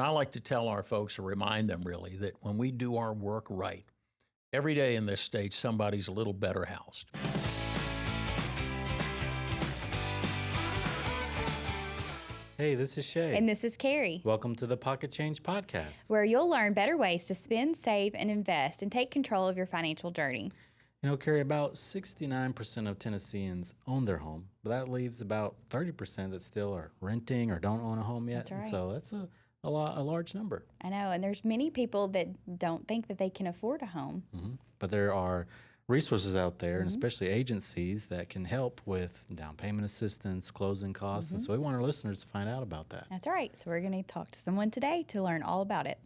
And I like to tell our folks, or remind them really, that when we do our work right, every day in this state, somebody's a little better housed. Hey, this is Shay. And this is Carrie. Welcome to the Pocket Change Podcast, where you'll learn better ways to spend, save, and invest and take control of your financial journey. You know, Carrie, about 69% of Tennesseans own their home, but that leaves about 30% that still are renting or don't own a home yet. That's right. And so that's a large number. I know, and there's many people that don't think that they can afford a home. Mm-hmm. But there are resources out there, and especially agencies that can help with down payment assistance, closing costs. And so we want our listeners to find out about that. That's right. So we're going to talk to someone today to learn all about it.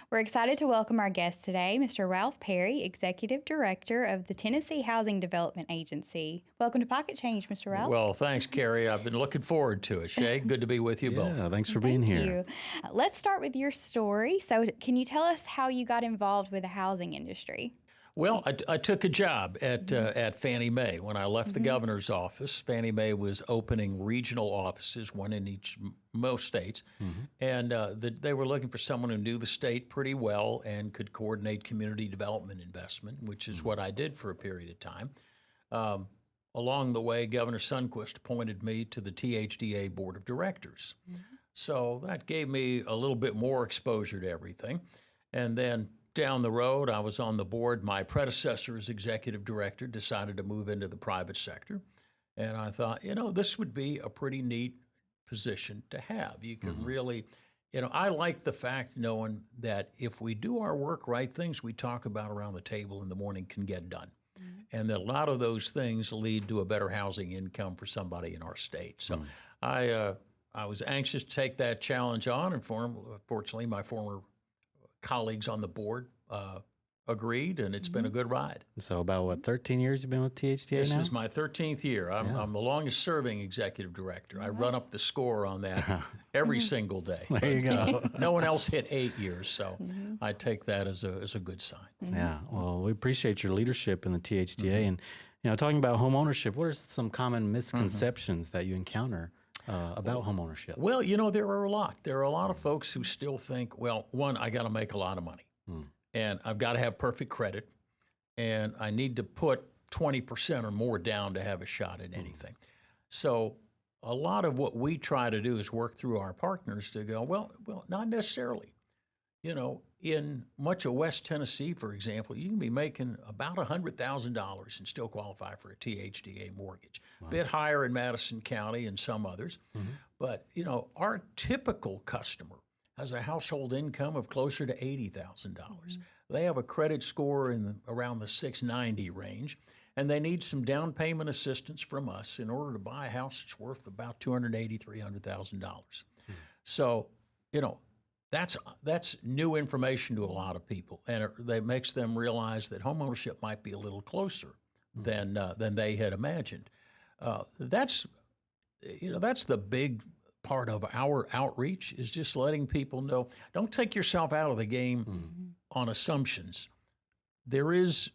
We're excited to welcome our guest today, Mr. Ralph Perrey, Executive Director of the Tennessee Housing Development Agency. Welcome to Pocket Change, Mr. Ralph. Well, thanks, Carrie. I've been looking forward to it. Shay, good to be with you both. Yeah, thanks for being here. Thank you. Let's start with your story. So can you tell us how you got involved with the housing industry? Well, I took a job at Fannie Mae. When I left the governor's office, Fannie Mae was opening regional offices, one in most states, and they were looking for someone who knew the state pretty well and could coordinate community development investment, which is what I did for a period of time. Along the way, Governor Sunquist appointed me to the THDA Board of Directors. So that gave me a little bit more exposure to everything. And then down the road, I was on the board. My predecessor as executive director decided to move into the private sector. And I thought, this would be a pretty neat position to have. You can really, I like the fact knowing that if we do our work right, things we talk about around the table in the morning can get done. And that a lot of those things lead to a better housing income for somebody in our state. So I was anxious to take that challenge on, and fortunately, my former colleagues on the board agreed, and it's been a good ride. So about, 13 years you've been with THDA now? This is my 13th year. I'm the longest serving executive director. I run up the score on that every single day. There you go. No one else hit 8 years, so I take that as a good sign. Yeah, well, we appreciate your leadership in the THDA. And, talking about home ownership, what are some common misconceptions that you encounter about home ownership? Well, there are a lot. There are a lot of folks who still think, well, one, I got to make a lot of money, and I've got to have perfect credit, and I need to put 20% or more down to have a shot at anything. So a lot of what we try to do is work through our partners to go, well, not necessarily. In much of West Tennessee, for example, you can be making about $100,000 and still qualify for a THDA mortgage. A bit higher in Madison County and some others. But, our typical customer has a household income of closer to $80,000. They have a credit score around the 690 range, and they need some down payment assistance from us in order to buy a house that's worth about $280,000, $300,000. So, that's new information to a lot of people, and it makes them realize that homeownership might be a little closer than they had imagined. That's the big part of our outreach, is just letting people know, don't take yourself out of the game on assumptions. There is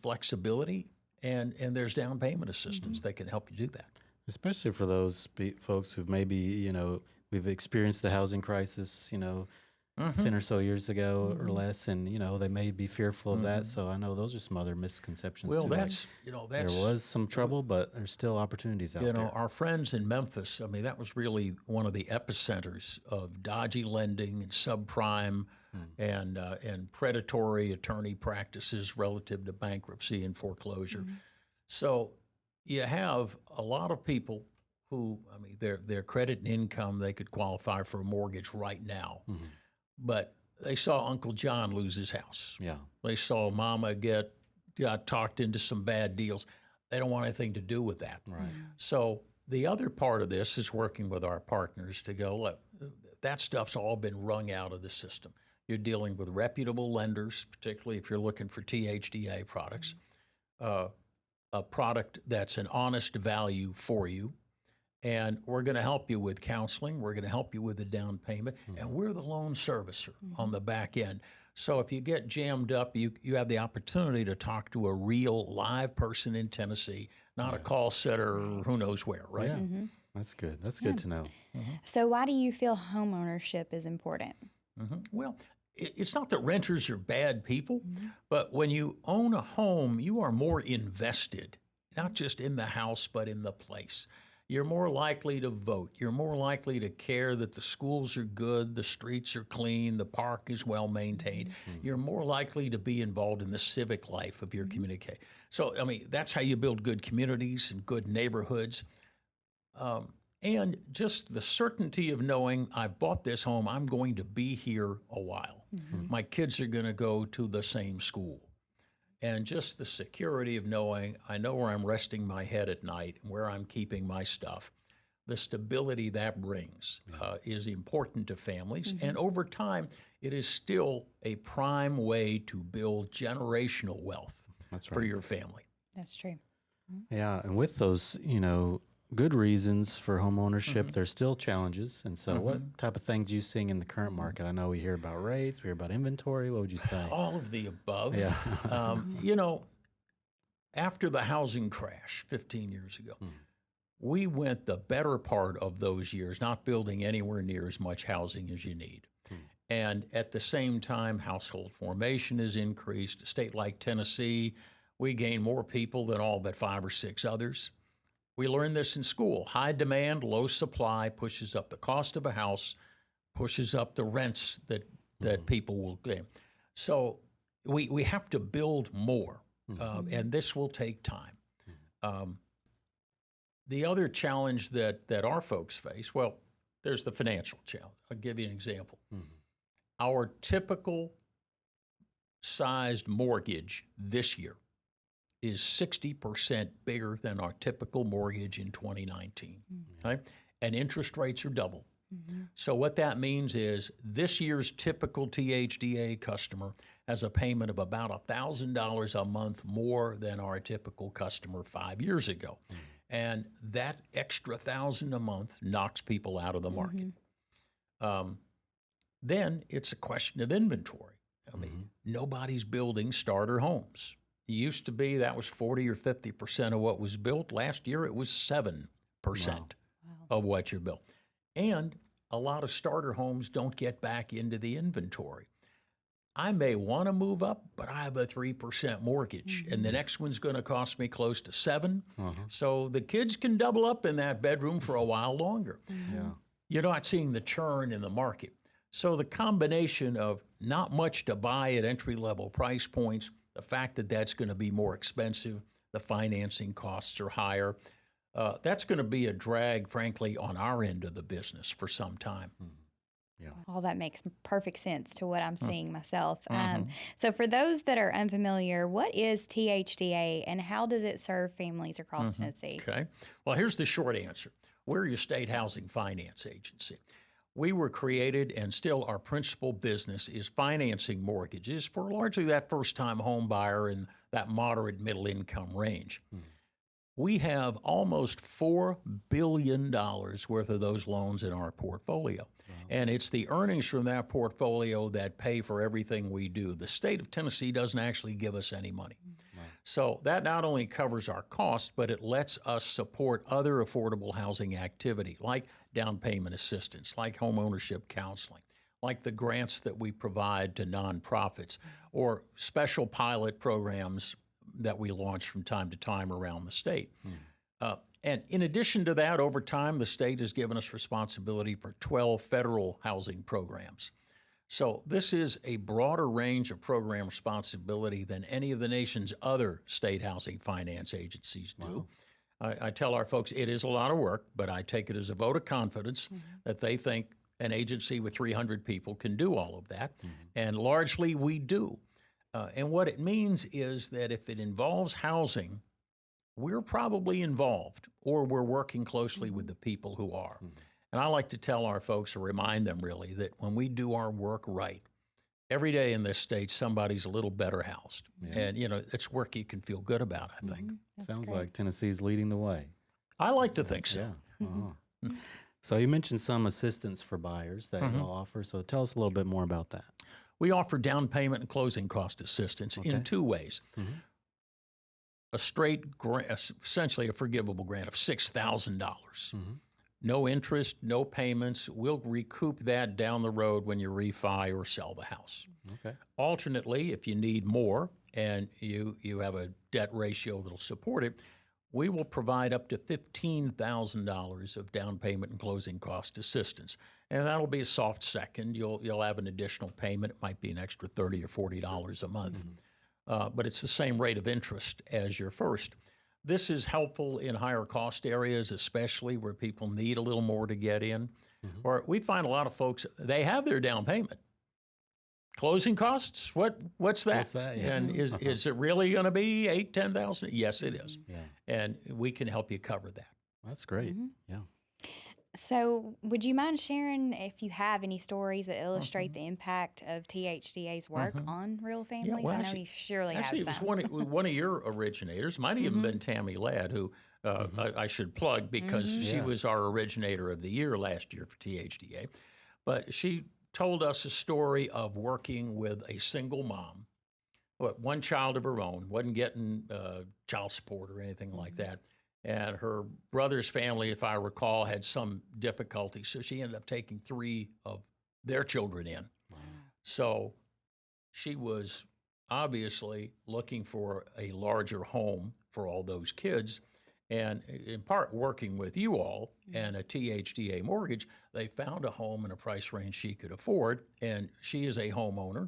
flexibility, and there's down payment assistance that can help you do that. Especially for those folks who maybe, we've experienced the housing crisis, 10 or so years ago or less, and, they may be fearful of that. So I know those are some other misconceptions well, too. That's there was some trouble, but there's still opportunities out there. Our friends in Memphis, that was really one of the epicenters of dodgy lending and subprime and predatory attorney practices relative to bankruptcy and foreclosure. So you have a lot of people who, their credit and income, they could qualify for a mortgage right now. But they saw Uncle John lose his house. Yeah. They saw Mama got talked into some bad deals. They don't want anything to do with that. Right. So the other part of this is working with our partners to go, look, that stuff's all been wrung out of the system. You're dealing with reputable lenders, particularly if you're looking for THDA products, a product that's an honest value for you. And we're going to help you with counseling. We're going to help you with the down payment. And we're the loan servicer on the back end. So if you get jammed up, you have the opportunity to talk to a real live person in Tennessee, not a call center or who knows where, right? That's good. That's good to know. So why do you feel homeownership is important? Well, it's not that renters are bad people, but when you own a home, you are more invested, not just in the house, but in the place. You're more likely to vote. You're more likely to care that the schools are good, the streets are clean, the park is well maintained. You're more likely to be involved in the civic life of your community. So, I mean, that's how you build good communities and good neighborhoods. And just the certainty of knowing I bought this home, I'm going to be here a while. My kids are going to go to the same school. And just the security of knowing I know where I'm resting my head at night and where I'm keeping my stuff. The stability that brings is important to families. And over time, it is still a prime way to build generational wealth for your family. That's true. Yeah, and with those, good reasons for home ownership, there's still challenges. And so what type of things are you seeing in the current market? I know we hear about rates, we hear about inventory. What would you say? All of the above. Yeah. After the housing crash 15 years ago, we went the better part of those years not building anywhere near as much housing as you need. And at the same time, household formation has increased. A state like Tennessee, we gain more people than all but 5 or 6 others. We learned this in school. High demand, low supply pushes up the cost of a house, pushes up the rents that people will get. So we have to build more, and this will take time. The other challenge that our folks face, well, there's the financial challenge. I'll give you an example. Our typical sized mortgage this year is 60% bigger than our typical mortgage in 2019. Okay? And interest rates are double. So what that means is this year's typical THDA customer has a payment of about $1,000 a month more than our typical customer 5 years ago. And that extra $1,000 a month knocks people out of the market. Then it's a question of inventory. I mean, nobody's building starter homes. It used to be that was 40 or 50% of what was built. Last year, it was 7% of what you built. And a lot of starter homes don't get back into the inventory. I may want to move up, but I have a 3% mortgage, and the next one's going to cost me close to 7%. So the kids can double up in that bedroom for a while longer. You're not seeing the churn in the market. So the combination of not much to buy at entry-level price points, the fact that that's going to be more expensive, the financing costs are higher, that's going to be a drag, frankly, on our end of the business for some time. All that makes perfect sense to what I'm seeing myself. So for those that are unfamiliar, what is THDA and how does it serve families across Tennessee? Okay. Well, here's the short answer. We're your state housing finance agency. We were created, and still our principal business is financing mortgages for largely that first-time home buyer in that moderate middle-income range. We have almost $4 billion worth of those loans in our portfolio. And it's the earnings from that portfolio that pay for everything we do. The state of Tennessee doesn't actually give us any money. So that not only covers our costs, but it lets us support other affordable housing activity like down payment assistance, like homeownership counseling, like the grants that we provide to nonprofits, or special pilot programs that we launch from time to time around the state. And in addition to that, over time, the state has given us responsibility for 12 federal housing programs. So this is a broader range of program responsibility than any of the nation's other state housing finance agencies do. I tell our folks it is a lot of work, but I take it as a vote of confidence that they think an agency with 300 people can do all of that. And largely we do. And what it means is that if it involves housing, we're probably involved, or we're working closely with the people who are. And I like to tell our folks, or remind them really, that when we do our work right, every day in this state, somebody's a little better housed. And, it's work you can feel good about, I think. Sounds like Tennessee's leading the way. I like to think so. So you mentioned some assistance for buyers that you'll offer. So tell us a little bit more about that. We offer down payment and closing cost assistance in 2 ways. A straight grant, essentially a forgivable grant of $6,000 no interest, no payments. We'll recoup that down the road when you refi or sell the house. Okay. Alternately, if you need more and you have a debt ratio that'll support it, we will provide up to $15,000 of down payment and closing cost assistance. And that'll be a soft second. You'll have an additional payment. It might be an extra $30 or $40 a month. But it's the same rate of interest as your first. This is helpful in higher cost areas, especially where people need a little more to get in. Or we find a lot of folks, they have their down payment. Closing costs? What's that? What's that? Yeah. And is it really going to be $8,000-$10,000? Yes, it is. Yeah. And we can help you cover that. That's great. Yeah. So, would you mind sharing if you have any stories that illustrate the impact of THDA's work on real families? well, I know actually- you surely Actually, have it some. was one of your originators. Might have even been Tammy Ladd, who I should plug because she Yeah. was our originator of the year last year for THDA. But she told us a story of working with a single mom, one child of her own, wasn't getting child support or anything like that. And her brother's family, if I recall, had some difficulty. So she ended up taking 3 of their children in. So she was obviously looking for a larger home for all those kids. And in part, working with you all and a THDA mortgage, they found a home in a price range she could afford. And she is a homeowner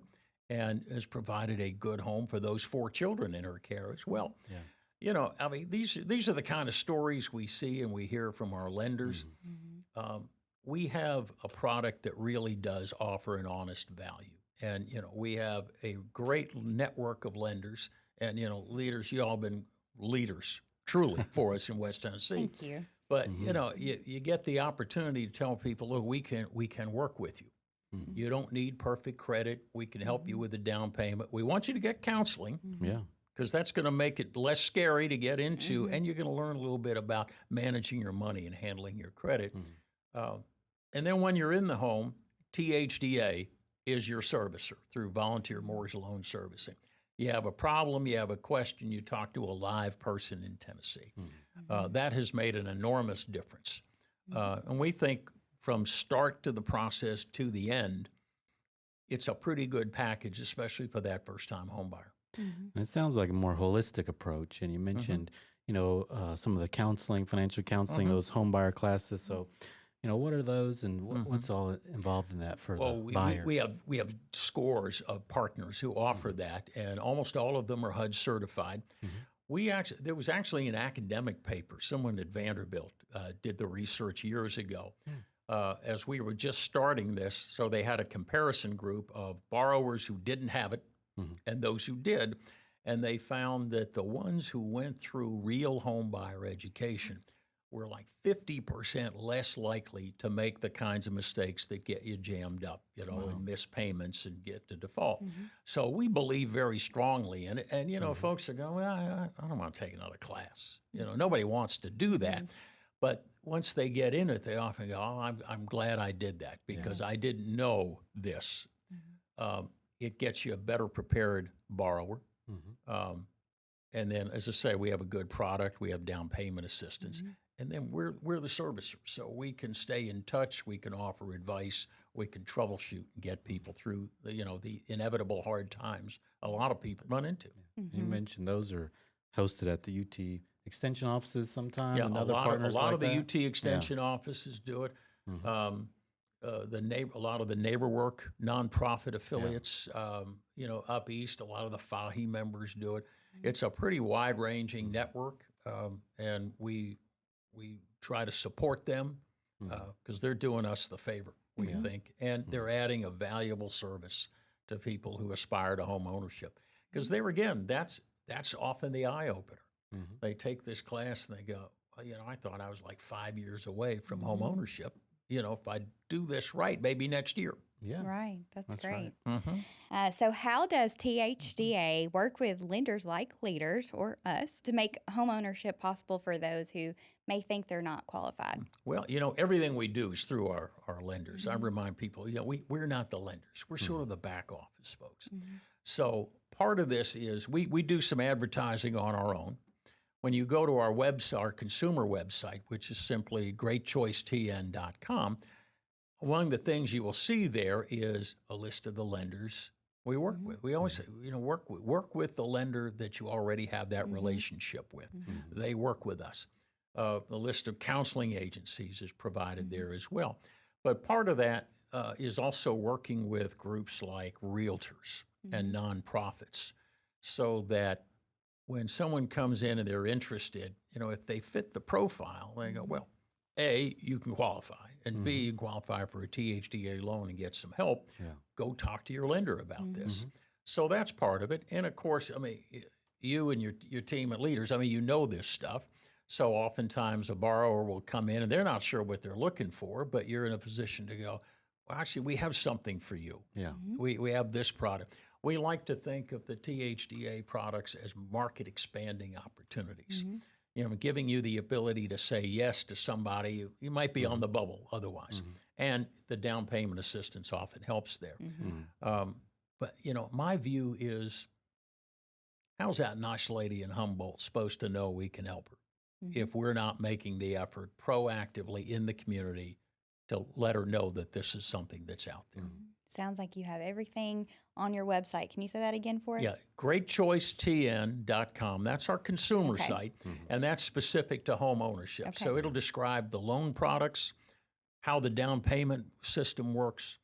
and has provided a good home for those 4 children in her care as well. Yeah. You know, I mean, these are the kind of stories we see and we hear from our lenders. We have a product that really does offer an honest value. And, you know, we have a great network of lenders and, you know, leaders. You all been leaders, truly, for us in West Tennessee. Thank you. But, you know, you get the opportunity to tell people, look, we can work with you. You don't need perfect credit. We can help you with a down payment. We want you to get counseling. Yeah. Because that's going to make it less scary to get into, and you're going to learn a little bit about managing your money and handling your credit. And then when you're in the home, THDA is your servicer through Volunteer Mortgage Loan Servicing. You have a problem, you have a question, you talk to a live person in Tennessee. That has made an enormous difference. And we think from start to the process to the end, it's a pretty good package, especially for that first-time home buyer. And it sounds like a more holistic approach. And you mentioned, you know, some of the counseling, financial counseling, those home buyer classes. So, you know, what are those and what's all involved in that for the buyer? We have scores of partners who offer that, and almost all of them are HUD certified. There was actually an academic paper. Someone at Vanderbilt did the research years ago. As we were just starting this, so they had a comparison group of borrowers who didn't have it and those who did, and they found that the ones who went through real home buyer education were like 50% less likely to make the kinds of mistakes that get you jammed up, you know, and miss payments and get to default. So we believe very strongly in it. And, you know, folks are going, well, I don't want to take another class. You know, nobody wants to do that. But once they get in it, they often go, oh, I'm glad I did that because I didn't know this. It gets you a better prepared borrower. And then, as I say, we have a good product. We have down payment assistance. And then we're the servicer. So we can stay in touch. We can offer advice. We can troubleshoot and get people through, the inevitable hard times a lot of people run into. You mentioned those are hosted at the UT Extension offices sometime Yeah, and a other lot partners of like the that? UT Extension offices do it. A lot of the neighbor work nonprofit affiliates, up east, a lot of the FAHI members do it. It's a pretty wide-ranging network, and we try to support them because they're doing us the favor, we think, and they're adding a valuable service to people who aspire to home ownership. Because that's often the eye opener. They take this class and they go, I thought I was like 5 years away from home ownership. If I do this right, maybe next year. Yeah. Right. That's great. Right. So how does THDA work with lenders like Leaders or us to make homeownership possible for those who may think they're not qualified? Well, everything we do is through our lenders. I remind people, we're not the lenders. We're sort of the back office folks. So part of this is we do some advertising on our own. when you go to our website, our consumer website, which is simply greatchoicetn.com, one of the things you will see there is a list of the lenders we work with. We always say, work with the lender that you already have that relationship with. They work with us. The list of counseling agencies is provided there as well. But part of that is also working with groups like realtors and nonprofits, so that when someone comes in and they're interested, if they fit the profile, they go, well, A, you can qualify, and B, you can qualify for a THDA loan and get some help. Go talk to your lender about this. So that's part of it. And of course, you and your team of leaders, you know this stuff. So oftentimes a borrower will come in and they're not sure what they're looking for, but you're in a position to go, well, actually, we have something for you. We have this product. We like to think of the THDA products as market expanding opportunities. Giving you the ability to say yes to somebody. You might be on the bubble otherwise. And the down payment assistance often helps there. But, my view is, how's that nice lady in Humboldt supposed to know we can help her if we're not making the effort proactively in the community to let her know that this is something that's out there? Sounds like you have everything on your website. Can you say that again for us? Yeah, greatchoicetn.com. That's our consumer site, and that's specific to home ownership. So it'll describe the loan products, how the down payment system works,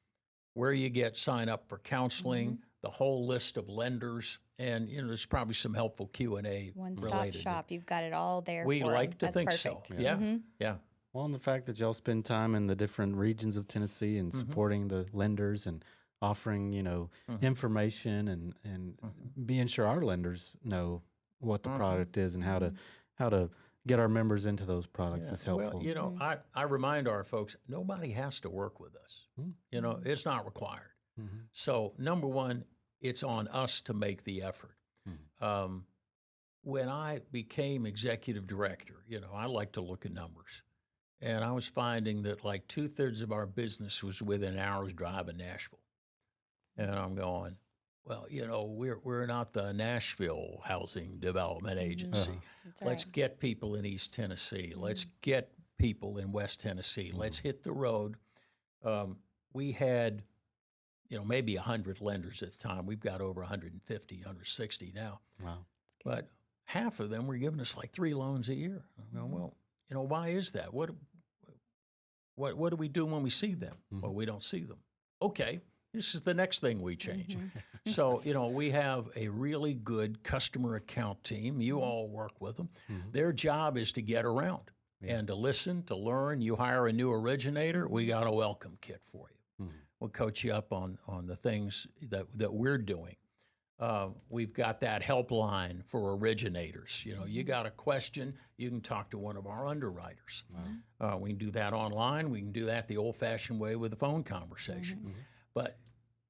where you sign up for counseling, the whole list of lenders, and there's probably some helpful Q&A One-stop related. shop. You've got it all there. We for like them. to think That's so. perfect. Yeah. Well, and the fact that y'all spend time in the different regions of Tennessee and supporting the lenders and offering, information and being sure our lenders know what the product is and how to get our members into those products is helpful. Well, I remind our folks, nobody has to work with us. It's not required. So number one, it's on us to make the effort. When I became executive director, I like to look at numbers. And I was finding that like 2/3 of our business was within an hour's drive of Nashville. And I'm going, well, we're not the Nashville Housing Development Agency. Let's get people in East Tennessee. Let's get people in West Tennessee. Let's hit the road. We had, maybe 100 lenders at the time. We've got over 150, 160 now. Wow. But half of them were giving us like 3 loans a year. I'm going, well, why is that? What do we do when we see them? Well, we don't see them. Okay, this is the next thing we change. So, we have a really good customer account team. You all work with them. Their job is to get around and to listen, to learn. You hire a new originator, we got a welcome kit for you. We'll coach you up on the things that we're doing. We've got that helpline for originators. You got a question, you can talk to one of our underwriters. We can do that online. We can do that the old-fashioned way with a phone conversation. But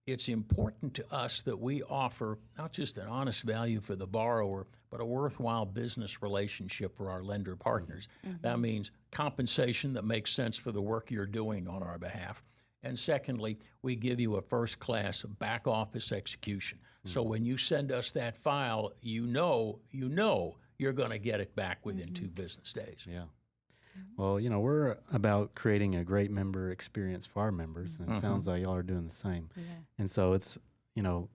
it's important to us that we offer not just an honest value for the borrower, but a worthwhile business relationship for our lender partners. That means compensation that makes sense for the work you're doing on our behalf. And secondly, we give you a first-class back-office execution. So when you send us that file, you know you're going to get it back within 2 business days. Yeah. Well, we're about creating a great member experience for our members, and it sounds like y'all are doing the same. And so it's,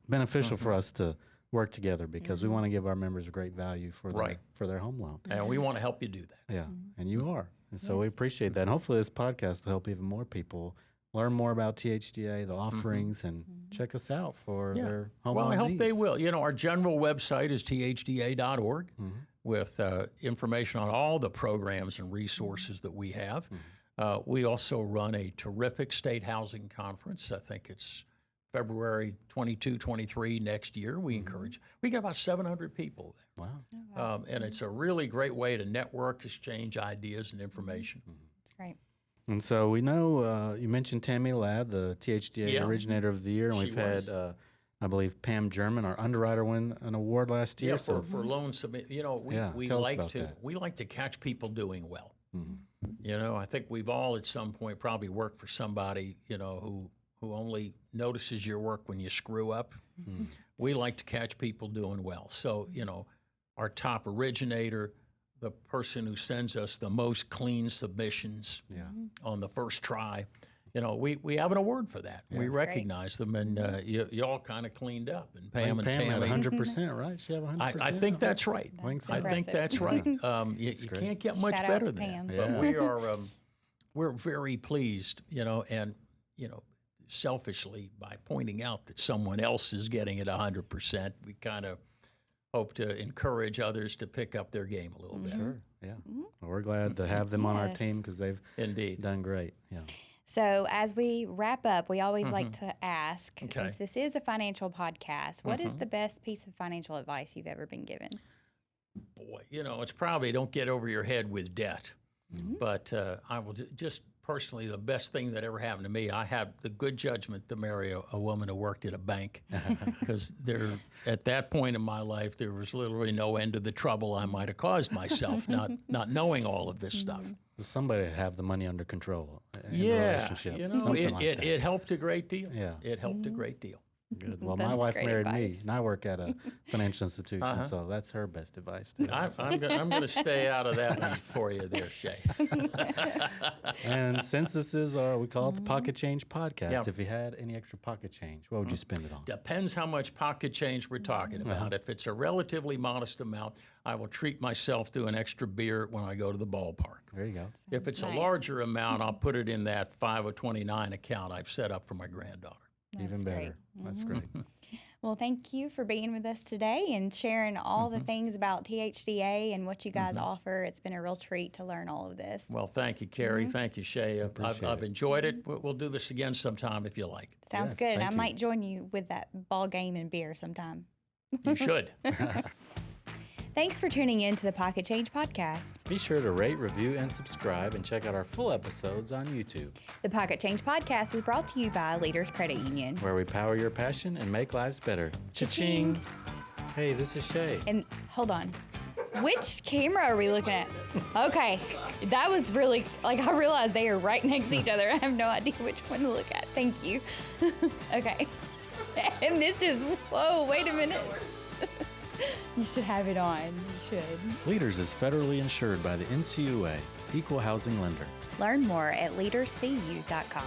beneficial for us to work together because we want to give our members a great value for their home loan. And we want to help you do that. Yeah, and you are. And so we appreciate that. And hopefully this podcast will help even more people learn more about THDA, the offerings, and check us out for their home loan Well, I hope needs. they will. Our general website is THDA.org with information on all the programs and resources that we have. We also run a terrific state housing conference. I think it's February 22, 23 next year. We encourage. We got about 700 people there. Wow. And it's a really great way to network, exchange ideas and information. That's great. And so we know you mentioned Tammy Ladd, the THDA Originator of the Year, and we've had, I believe, Pam German, our underwriter, win an award last year. Yeah, for loan submit. We like to catch people doing well. I think we've all at some point probably worked for somebody who only notices your work when you screw up. We like to catch people doing well. So our top originator the person who sends us the most clean submissions on the first try. We have an award for that. We recognize them, and you all kind of cleaned up. And Pam and Tammy, 100%, right? She have 100%. I think that's right. I think that's right. You can't get much Shout out better to than Pam. that. But we're very pleased, and selfishly by pointing out that someone else is getting it 100%, we kind of hope to encourage others to pick up their game a little bit. Sure, yeah. Well, we're glad to have them on our team because they've done great. Yeah. So as we wrap up, we always like to ask, since this is a financial podcast, what is the best piece of financial advice you've ever been given? Boy, it's probably don't get over your head with debt. But I will just personally, the best thing that ever happened to me, I had the good judgment to marry a woman who worked at a bank because at that point in my life, there was literally no end to the trouble I might have caused myself, not knowing all of this stuff. Somebody have the money under control in the Yeah, relationship. It helped a great deal. Yeah. It helped a great deal. Good. Well, my That's wife great married me, advice. and I work at a financial institution, so that's her best advice too. I'm going to stay out of that one for you there, Shay. And since this is we call it the Pocket Change Podcast, if you had any extra pocket change, what would you spend it on? Depends how much pocket change we're talking about. If it's a relatively modest amount, I will treat myself to an extra beer when I go to the ballpark. There you go. If it's nice. a larger amount, I'll put it in that 529 account I've set up for my granddaughter. Even better. great. That's great. Well, thank you for being with us today and sharing all the things about THDA and what you guys offer. It's been a real treat to learn all of this. Well, thank you, Carrie. Thank you, Shay. Appreciate I've it. enjoyed it. We'll do this again sometime if you like. Sounds Yes, good. I thank you. might join you with that ball game and beer sometime. You should. Thanks for tuning in to the Pocket Change Podcast. Be sure to rate, review, and subscribe, and check out our full episodes on YouTube, The Pocket Change Podcast is brought to you by Leaders Credit Union. where we power your passion and make lives better. Cha-ching! Hey, this is Shay. And hold on. Which camera are we looking at? Okay. That was really, I realized they are right next to each other. I have no idea which one to look at. Thank you. Okay. And this is, whoa, wait a minute. You should have it on. You should. Leaders is federally insured by the NCUA, Equal Housing Lender. Learn more at leaderscu.com.